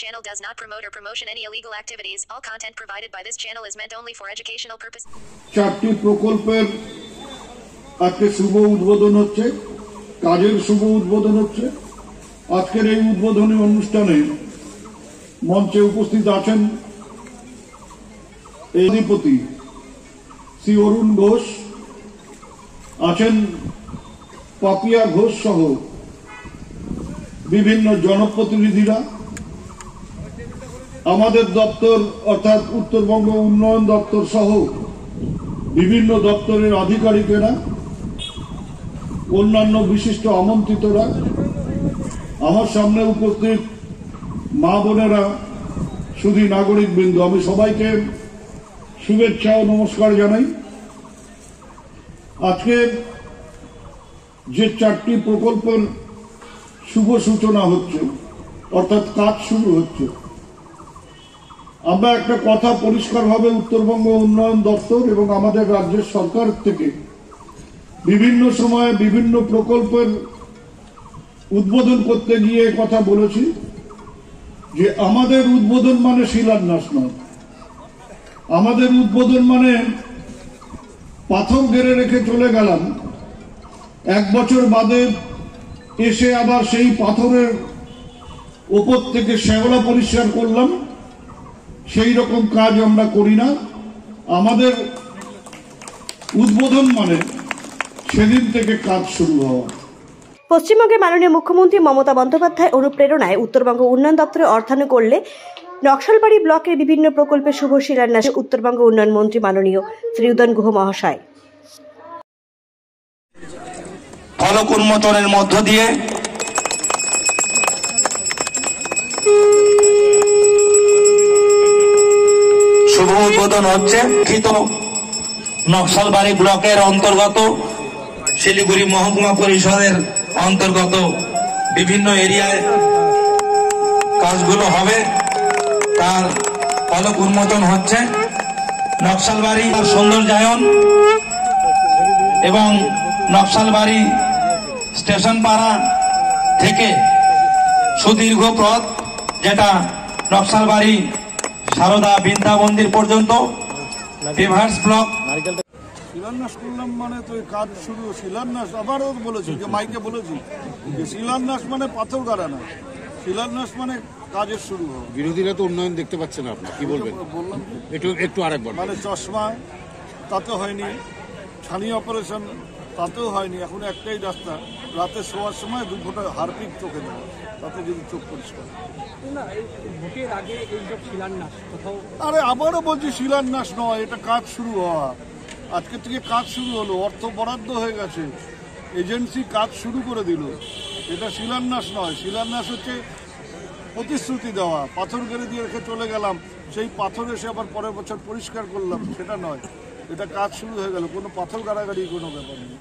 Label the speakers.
Speaker 1: channel does not promote or promotion any illegal activities. All content provided by this channel is meant only for educational purposes.
Speaker 2: চারটি প্রকল্পের আজকে শুভ উদ্বোধন হচ্ছে, কাজের শুভ উদ্বোধন হচ্ছে। আজকের এই উদ্বোধনী অনুষ্ঠানে মঞ্চে উপস্থিত আছেন অধিপতি শ্রী অরুণ ঘোষ, আছেন পাপিয়া ঘোষ সহ বিভিন্ন জনপ্রতিনিধিরা। আমাদের দপ্তর অর্থাৎ উত্তরবঙ্গ উন্নয়ন দপ্তর সহ বিভিন্ন দপ্তরের আধিকারিকেরা, অন্যান্য বিশিষ্ট আমন্ত্রিতরা, আমার সামনে উপস্থিত মা বোনেরা, সুধী নাগরিকবৃন্দ, আমি সবাইকে শুভেচ্ছা ও নমস্কার জানাই। আজকে যে চারটি প্রকল্পের শুভ সূচনা হচ্ছে অর্থাৎ কাজ শুরু হচ্ছে, আমরা একটা কথা পরিষ্কারভাবে উত্তরবঙ্গ উন্নয়ন দপ্তর এবং আমাদের রাজ্যের সরকার থেকে বিভিন্ন সময়ে বিভিন্ন প্রকল্পের উদ্বোধন করতে গিয়ে কথা বলেছি যে আমাদের উদ্বোধন মানে শিলান্যাস নয়। আমাদের উদ্বোধন মানে পাথর ঘেরে রেখে চলে গেলাম, এক বছর বাদে এসে আবার সেই পাথরের ওপর থেকে শ্যাওলা পরিষ্কার করলাম, সেই রকম কাজ আমরা করি না। আমাদের উদ্বোধন মানে সেদিন থেকে কাজ শুরু হওয়া।
Speaker 3: পশ্চিমবঙ্গের মাননীয় মুখ্যমন্ত্রী মমতা বন্দ্যোপাধ্যায় অনুপ্রেরণায় উত্তরবঙ্গ উন্নয়ন দপ্তরে অর্থায়ন করলে নকশালবাড়ি ব্লকের বিভিন্ন প্রকল্পের শুভ শিলান্যাস উত্তরবঙ্গ উন্নয়ন মন্ত্রী মাননীয় শ্রী উদয়ন গুহ মহাশয়।
Speaker 4: ফলক উন্মোচনের মধ্য দিয়ে শুভ উদ্বোধন হচ্ছে নকশালবাড়ি ব্লকের অন্তর্গত শিলিগুড়ি মহকুমা পরিষদের অন্তর্গত বিভিন্ন এরিয়ায় কাজগুলো হবে, তার ফলক উন্মোচন হচ্ছে। নকশালবাড়ি সৌন্দর্যায়ন এবং নকশালবাড়ি স্টেশন পাড়া থেকে সুদীর্ঘ পথ, যেটা নকশালবাড়ি সারদা বিদ্যা মন্দির পর্যন্ত রিভার্স ব্লক।
Speaker 2: শিলান্যাস করলাম মানে তো কাজ শুরু। শিলান্যাস আবারও বলেছি, যে মাইকে বলেছি যে শিলান্যাস মানে পাথর গাড়া না, শিলান্যাস মানে কাজের শুরু হবে।
Speaker 5: বিরোধীরা তো উন্নয়ন দেখতে পাচ্ছে না, আপনি কি বলবেন?
Speaker 2: বললাম
Speaker 5: একটু আরেকবার।
Speaker 2: মানে চশমা তাতে হয়নি, ছানি অপারেশন তাতেও হয়নি। এখন একটাই রাস্তা, রাতে শোয়ার সময় 2 ফোঁটা হারপিক চোখে দেওয়া, তাতে যদি চোখ পরিষ্কার। আরে আবারও বলছি শিলান্যাস নয়, এটা কাজ শুরু হওয়া। আজকে থেকে কাজ শুরু হলো, অর্থ বরাদ্দ হয়ে গেছে, এজেন্সি কাজ শুরু করে দিল। এটা শিলান্যাস নয়, শিলান্যাস হচ্ছে প্রতিশ্রুতি দেওয়া। পাথর গেড়ে দিয়ে রেখে চলে গেলাম, সেই পাথর এসে আবার পরের বছর পরিষ্কার করলাম, সেটা নয়। এটা কাজ শুরু হয়ে গেল, কোনো পাথর গাড়াগাড়ি কোনো ব্যাপার নেই।